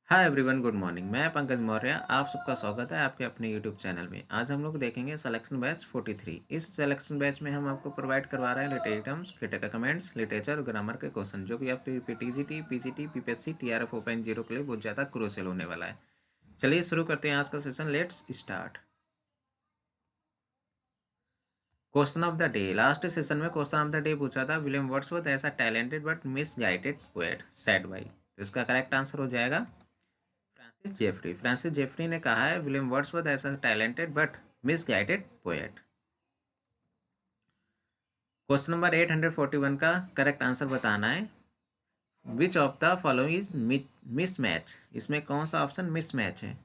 Hi everyone, good morning. मैं पंकज मौर्य। आप सबका स्वागत है आपके अपने यूट्यूब चैनल में। आज हम लोग देखेंगे सिलेक्शन बैच 43। इस सिलेक्शन बैच में हम आपको प्रोवाइड करवा रहे हैं literary terms, critical comments, literature और ग्रामर के क्वेश्चन, जो कि आपके PTGT, PGT, PPSC, TRF open zero के लिए बहुत ज़्यादा क्रूशियल होने वाला है। चलिए शुरू करते हैं आज का session. Let's start. Question of the day. Last session में क्वेश्चन ऑफ द डे पूछा था, विलियम वर्ड्सवर्थ ऐसा talented but misguided poet said by. तो इसका करेक्ट आंसर हो जाएगा फ्रांसिस जेफरी ने कहा है विलियम वर्ड्सवर्थ ऐसा talented but misguided poet. Question number 841 का करेक्ट आंसर बताना है। Which of the following is mismatch. इसमें कौन सा ऑप्शन मिसमैच है?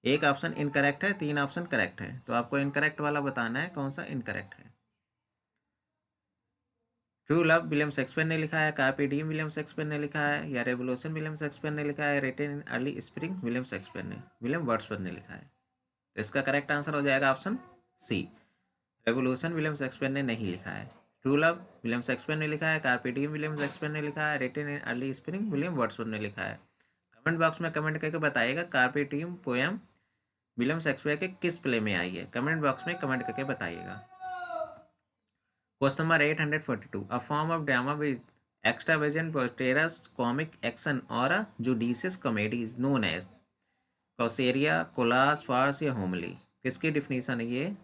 एक ऑप्शन इनकरेक्ट है, तीन ऑप्शन करेक्ट है, तो आपको इनकरेक्ट वाला बताना है कौन सा इनकरेक्ट है। ट्रू लव विलियम शेक्सपियर ने लिखा है, कार्पे डीम विलियम शेक्सपियर ने लिखा है, या रेवोल्यूशन विलियम शेक्सपियर ने लिखा है, written in early spring William Shakespeare ने, विलियम वर्ड्सवर्थ ने लिखा है। तो इसका करेक्ट आंसर हो जाएगा option C, revolution William Shakespeare ने नहीं लिखा है। ट्रू लव विलियम शेक्सपियर ने लिखा है, कार्पे डीम विलियम शेक्सपियर ने लिखा है, written in early spring William Wordsworth ने लिखा है। कमेंट बॉक्स में कमेंट करके बताइएगा carpe diem poem William Shakespeare के किस प्ले में आई है। कमेंट बॉक्स में कमेंट करके बताइएगा। Question number 842। A form of drama with extravagant boisterous comic action और judicious comedy is known as कौशेरिया, कोलाज, फार्स या होमली। किसकी डिफिनीशन है ये?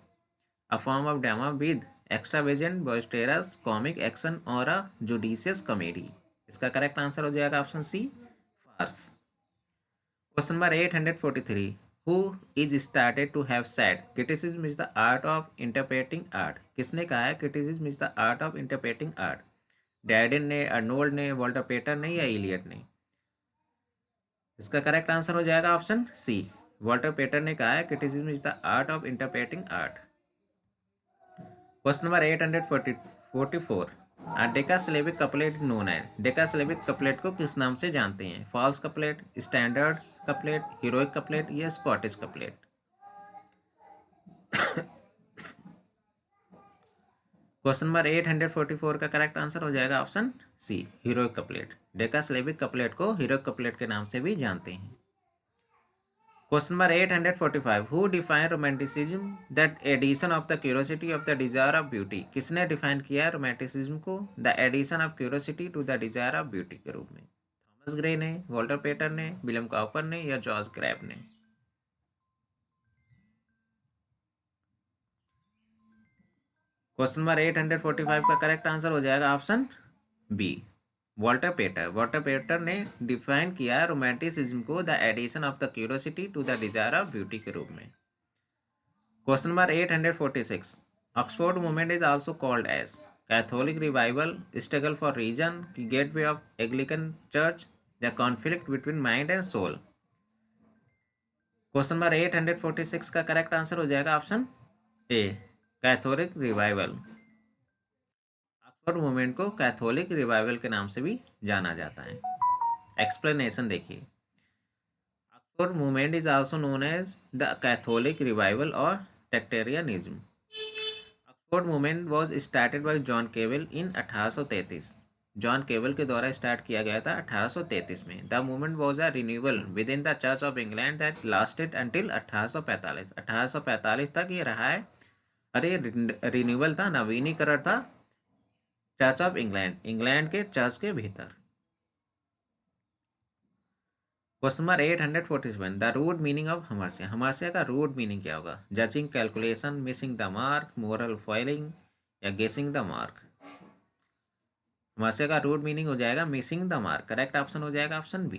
A form of drama with extravagant boisterous comic action और जुडिशियस कॉमेडी। इसका correct answer हो जाएगा option C, farce. Question number 843। Who is started to have said criticism is the art of interpreting art. किसने कहा है criticism is the art of interpreting art? Dryden ने, Arnold ने, Walter Pater ने, या Elliot ने? इसका करेक्ट आंसर हो जाएगा ऑप्शन सी, वॉल्टर पेटर ने कहा है criticism is the art of interpreting art. Question number 844। Decasyllabic couplet known है। डेकासिलेबिक कपलेट को किस नाम से जानते हैं? False couplet, standard couplet, heroic couplet या स्कॉटिश कपलेट? क्वेश्चन नंबर 844 का करेक्ट आंसर हो जाएगा option C, heroic couplet. Decasyllabic couplet को हीरोइक कपलेट के नाम से भी जानते हैं। Question number 845। Who define romanticism that addition of the curiosity of the desire of beauty. किसने डिफाइन किया है रोमांटिसिज्म को the addition of curiosity to the desire of beauty के रूप में? थॉमस ग्रे ने, वॉल्टर पेटर ने, विलियम कॉपर ने, या जॉर्ज ग्रैब ने? क्वेश्चन नंबर 845 का करेक्ट आंसर हो जाएगा option B, Walter Pater. Walter Pater ने डिफाइन किया है रोमांटिसिज्म को the addition of the curiosity to the desire of beauty के रूप में। Question number 846। Oxford movement is also called as Catholic revival, struggle for reason, gateway of Anglican church, the conflict between mind and soul. Question number 846 का correct answer हो जाएगा option A, Catholic revival. Oxford movement को Catholic revival के नाम से भी जाना जाता है। एक्सप्लेनेशन देखिए। Oxford movement is also known as the Catholic revival और tractarianism. Oxford movement was started by John Keble in 1833। John केवल के द्वारा स्टार्ट किया गया था 1833 में। The movement was a renewal with in the church of England that lasted until 1845। 1845 तक ये रहा है। अरे रिन्यूअल था, नवीनीकरण था चर्च ऑफ इंग्लैंड, इंग्लैंड के चर्च के भीतर। Question number 847। The root meaning of हमासिया। हमासिया का रूट मीनिंग क्या होगा? Judging, calculation, missing the mark, moral failing, या गेसिंग द मार्क? हमासिया का रूट मीनिंग हो जाएगा missing the mark. Correct option हो जाएगा ऑप्शन बी।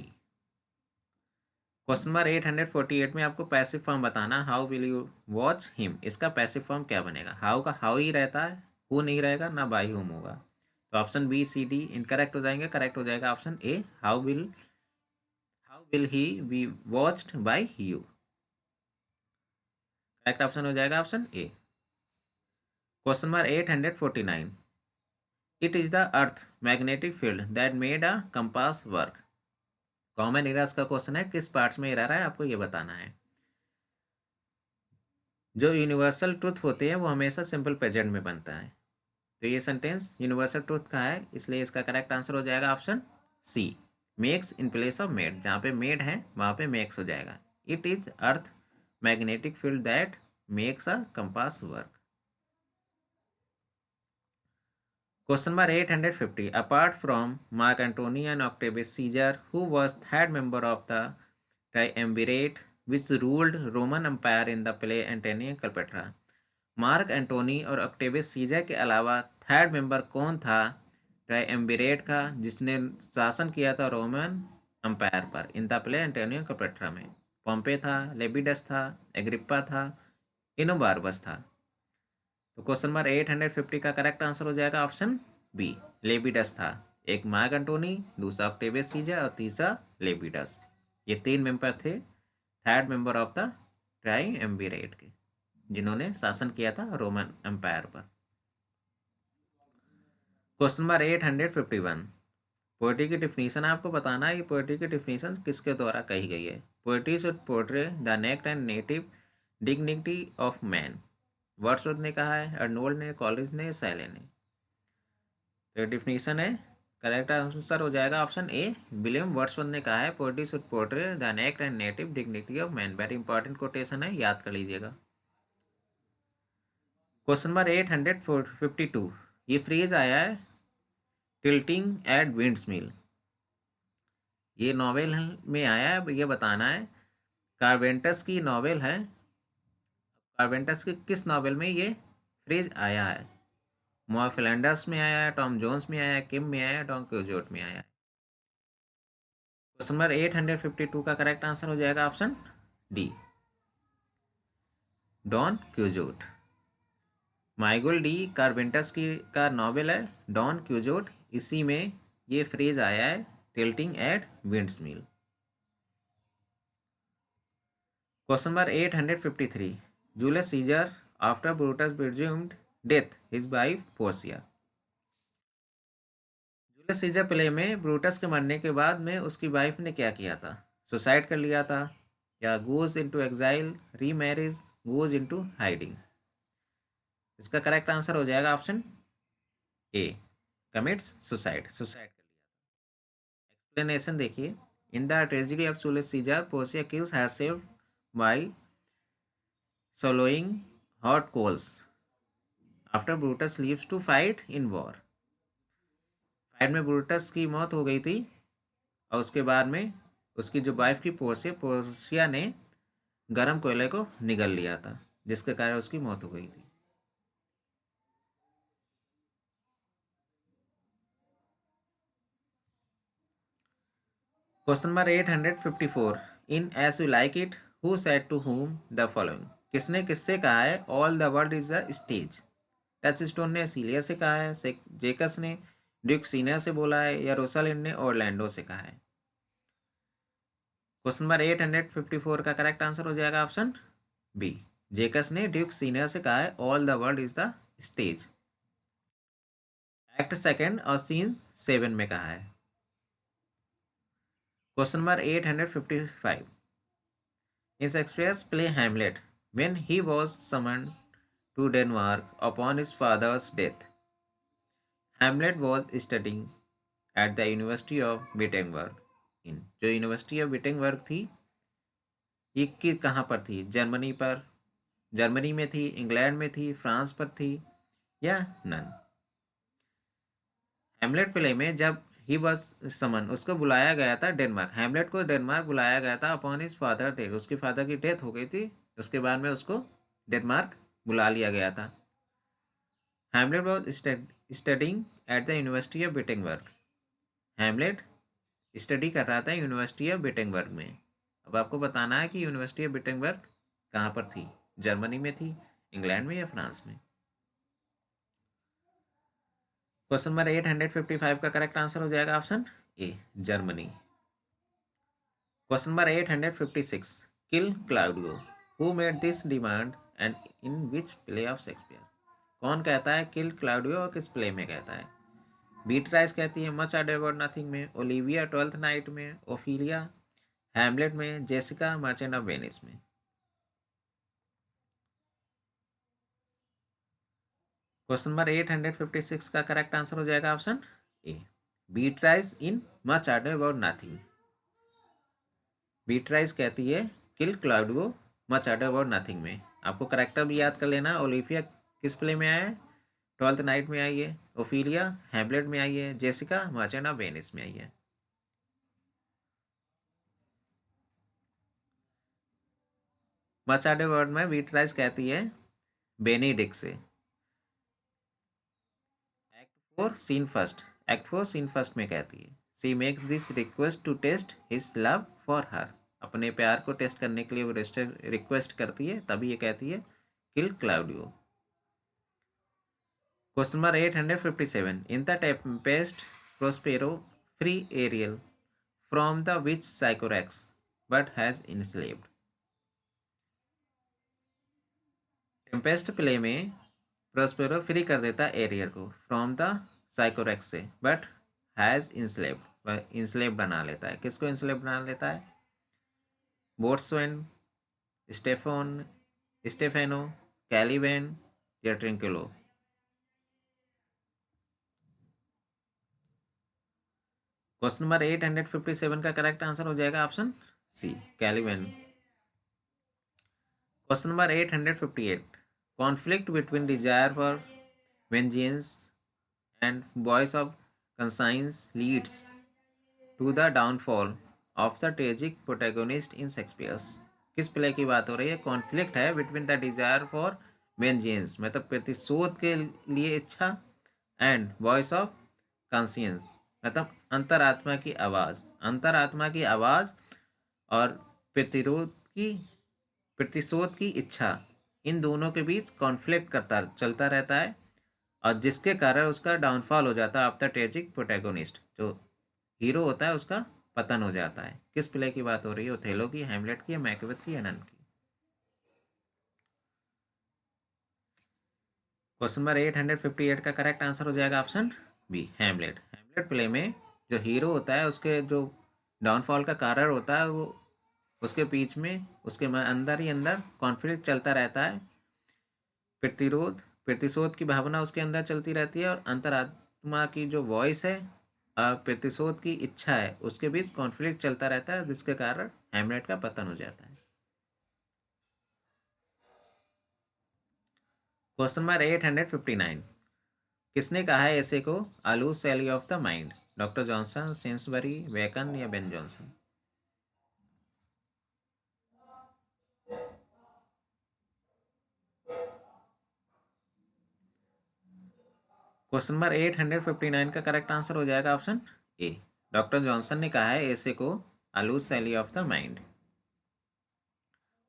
क्वेश्चन नंबर 848 में आपको पैसिव फॉर्म बताना, how will you watch him. इसका पैसिव फॉर्म क्या बनेगा? हाउ का हाउ ही रहता है, हु नहीं रहेगा, ना बाई हुम होगा। तो option B, C, D incorrect हो जाएंगे। करेक्ट हो जाएगा option A, how will he be watched by you. Correct option हो जाएगा option A. Question number 849। It is the earth magnetic field that made a compass work. Common errors का question है, किस parts में error है आपको ये बताना है। जो यूनिवर्सल ट्रूथ होते हैं वो हमेशा सिंपल प्रेजेंट में बनता है, तो ये सेंटेंस यूनिवर्सल ट्रूथ का है, इसलिए इसका करेक्ट आंसर हो जाएगा option C, makes in place of made, जहाँ पे मेड है वहाँ पे मेक्स हो जाएगा। It is earth magnetic field that makes a compass work. Question number 850. Apart from Mark Antony and Octavius Caesar, who was third member of the triumvirate which ruled Roman Empire in the play Antony and Cleopatra? Mark Antony और Octavius scissor के अलावा third member कौन था ट्रायम्विरेट का जिसने शासन किया था रोमन एम्पायर पर इन द प्ले एंटोनी और क्लेयोपेट्रा में? पॉम्पे था, लेबिडस था, एग्रिप्पा था, इनोबार्बस था। तो क्वेश्चन नंबर 850 का करेक्ट आंसर हो जाएगा ऑप्शन बी, लेबिडस था। एक मार्क एंटोनी, दूसरा ऑक्टेवियस सीजर और तीसरा लेबिडस। ये तीन मेंबर थे थर्ड मेंबर ऑफ द ट्रायम्विरेट के, जिन्होंने शासन किया था रोमन एम्पायर पर। Question number 851। पोएट्री की डिफिनीशन आपको बताना है कि पोएट्री की डिफिनीशन किसके द्वारा कही गई है। Poetry should portray the naked and native dignity of man. Wordsworth ने कहा है, अर्नोल्ड ने, कॉलेज ने, शैले ने। तो डिफिनीशन है, करेक्ट आंसर हो जाएगा ऑप्शन ए, विलियम वर्ड्सवर्थ ने कहा है poetry should portray the naked and native dignity of man. Very important quotation है, याद कर लीजिएगा। Question number 852। ये फ्रेज आया है टिल्टिंग एट विंड्स मिल, ये नॉवेल में आया है। ये बताना है कार्वेंटस की नॉवेल है, कार्वेंटस की किस नॉवेल में ये फ्रेज आया है? मॉर्फिलैंडर्स में आया है, टॉम जोन्स में आया है, किम में आया है, डॉन क्विजोट में आया है? क्वेश्चन नंबर 852 का करेक्ट आंसर हो जाएगा ऑप्शन डी, डॉन क्विजोट। माइगल डी कार्वेंटस की का नॉवेल है डॉन क्विजोट, इसी में ये फ्रेज आया है tilting at winds mill. Question number 853। Julius Caesar after Brutus presumed death his wife Portia. Julius Caesar play में ब्रूटस के मरने के बाद में उसकी वाइफ ने क्या किया था? सुसाइड कर लिया था, या goes into exile, remarriage, goes into hiding? इसका करेक्ट आंसर हो जाएगा option A, commits suicide, suicide कर लिया था। एक्सप्लेनेशन देखिए, in the tragedy of Julius Caesar Portia kills herself by swallowing hot coals after Brutus leaves to fight in war। Fight में Brutus की मौत हो गई थी और उसके बाद में उसकी जो वाइफ की पोर्सिया ने गर्म कोयले को निगल लिया था, जिसके कारण उसकी मौत हो गई थी। Question number 854। In as you like it who said to whom the following? किसने किससे कहा है all the world is a stage? Touchstone ने सीलिया से कहा है, जेकस ने ड्यूक सीनियर से बोला है, या रोसालिंड ने ऑरलैंडो से कहा है? क्वेश्चन नंबर 854 का करेक्ट आंसर हो जाएगा ऑप्शन बी, जेकस ने ड्यूक सीनियर से कहा है all the world is the stage. Act second और सीन 7 में कहा है। Question number 855। In Shakespeare's play Hamlet when he was summoned to Denmark upon his father's death, Hamlet was studying at the university of Wittenberg in. जो university of Wittenberg थी ये कहाँ पर थी? जर्मनी में थी, इंग्लैंड में थी, फ्रांस पर थी, या नन? हैमलेट प्ले में जब ही वॉज समन, उसको बुलाया गया था डेनमार्क, हैमलेट को डेनमार्क बुलाया गया था अपॉन हिज फादर डेथ, उसके फादर की डेथ हो गई थी, उसके बाद में उसको डेनमार्क बुला लिया गया था। Hamlet was studying eight the university of Wittenberg, Hamlet study कर रहा था यूनिवर्सिटी ऑफ विटेनबर्ग में। अब आपको बताना है कि यूनिवर्सिटी ऑफ विटेनबर्ग कहाँ पर थी, जर्मनी में थी, इंग्लैंड में, या फ्रांस में? क्वेश्चन नंबर 855 का करेक्ट आंसर हो जाएगा option A, Germany. Question number 856। Kill Claudio who made this demand and in which play of Shakespeare? कौन कहता है किल क्लाउडियो और किस प्ले में कहता है? बीट्राइस कहती है मच अडो अबाउट नथिंग में, ओलिविया ट्वेल्थ नाइट में, ओफिलिया हैमलेट में, जेसिका मर्चेंट ऑफ वेनिस में? क्वेश्चन नंबर 856 का करेक्ट आंसर हो जाएगा option A, Beatrice in much ado about nothing. Beatrice कहती है kill Claudio much ado about nothing में। आपको करेक्टर भी याद कर लेना। ओलिविया किस प्ले में आया है? ट्वेल्थ नाइट में आई है। ओफिलिया हैमलेट में आई है। जेसिका मर्चेंट ऑफ वेनिस में आई है। मच आडो अबाउट में बीट्राइज कहती है बेनिडिक्ट से। एक्ट 4 सीन फर्स्ट में कहती है she makes this request to test his love for her. अपने प्यार को टेस्ट करने के लिए वो रिक्वेस्ट करती है, तभी ये कहती है kill Claudio. Question number 857 in the Tempest Prospero free Ariel from the witch Sycorax but has enslaved. Tempest play में प्रोस्पेरो फ्री कर देता एरियल को फ्रॉम द साइकोरेक्स से, बट हैज इंस्लेव्ड बना लेता है। किसको इंस्लेव बना लेता है? बोट्सवेन, स्टेफेनो, कैलिवेन या ट्रिंकुलो। क्वेश्चन नंबर 857 का करेक्ट आंसर हो जाएगा option C, Caliban. Question number 858 conflict between desire for vengeance and voice of conscience leads to the downfall of the tragic protagonist in Shakespeare's. किस प्ले की बात हो रही है? कॉन्फ्लिक्ट है between the desire for vengeance मतलब प्रतिशोध के लिए इच्छा, एंड वॉइस ऑफ कॉन्सियंस मतलब अंतरात्मा की आवाज़ और प्रतिशोध की इच्छा, इन दोनों के बीच कॉन्फ्लिक्ट करता चलता रहता है, और जिसके कारण उसका डाउनफॉल हो जाता है ऑफ द ट्रेजिक प्रोटैगोनिस्ट। जो हीरो होता है उसका पतन हो जाता है। किस प्ले की बात हो रही है? ओथेलो की, हैमलेट की, मैकबेथ की, नन की? क्वेश्चन नंबर 858 का करेक्ट आंसर हो जाएगा option B, Hamlet. Hamlet play में जो हीरो होता है उसके जो डाउनफॉल का कारण होता है वो उसके बीच में उसके अंदर ही अंदर कॉन्फ्लिक्ट चलता रहता है। प्रतिशोध की भावना उसके अंदर चलती रहती है, और अंतरात्मा की जो वॉइस है प्रतिशोध की इच्छा है उसके बीच कॉन्फ्लिक्ट चलता रहता है, जिसके कारण हैमलेट का पतन हो जाता है। क्वेश्चन नंबर 859 किसने कहा है ऐसे को a loose sally of the mind? Doctor Johnson, Saintsbury, Bacon या बेन जॉनसन? क्वेश्चन नंबर 859 का करेक्ट आंसर हो जाएगा ऑप्शन ए, डॉक्टर जॉनसन ने कहा है ऐसे को a loose sally of the mind.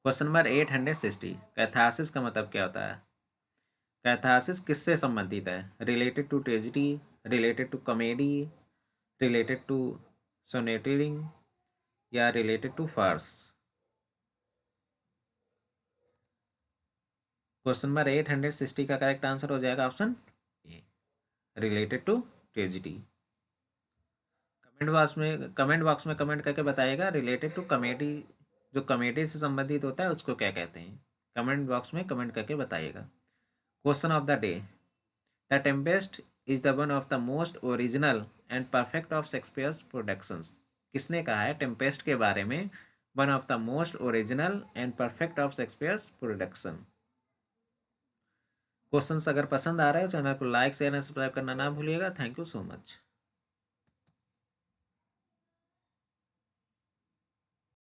Question number 860 catharsis का मतलब क्या होता है? कैथारसिस किससे संबंधित है? Related to tragedy, related to comedy, related to sonneting या related to farce? Question number 860 का करेक्ट आंसर हो जाएगा option A, related to tragedy. Comment box में कमेंट करके बताइएगा रिलेटेड टू कॉमेडी, जो कॉमेडी से संबंधित होता है उसको क्या कहते हैं? कमेंट बॉक्स में कमेंट करके बताइएगा। Question of the day, the Tempest is the one of the most original and perfect of Shakespeare's productions. किसने कहा है टेम्पेस्ट के बारे में one of the most original and perfect of Shakespeare's production? Questions अगर पसंद आ रहे हो चैनल को लाइक शेयर एंड सब्सक्राइब करना ना भूलिएगा। Thank you so much.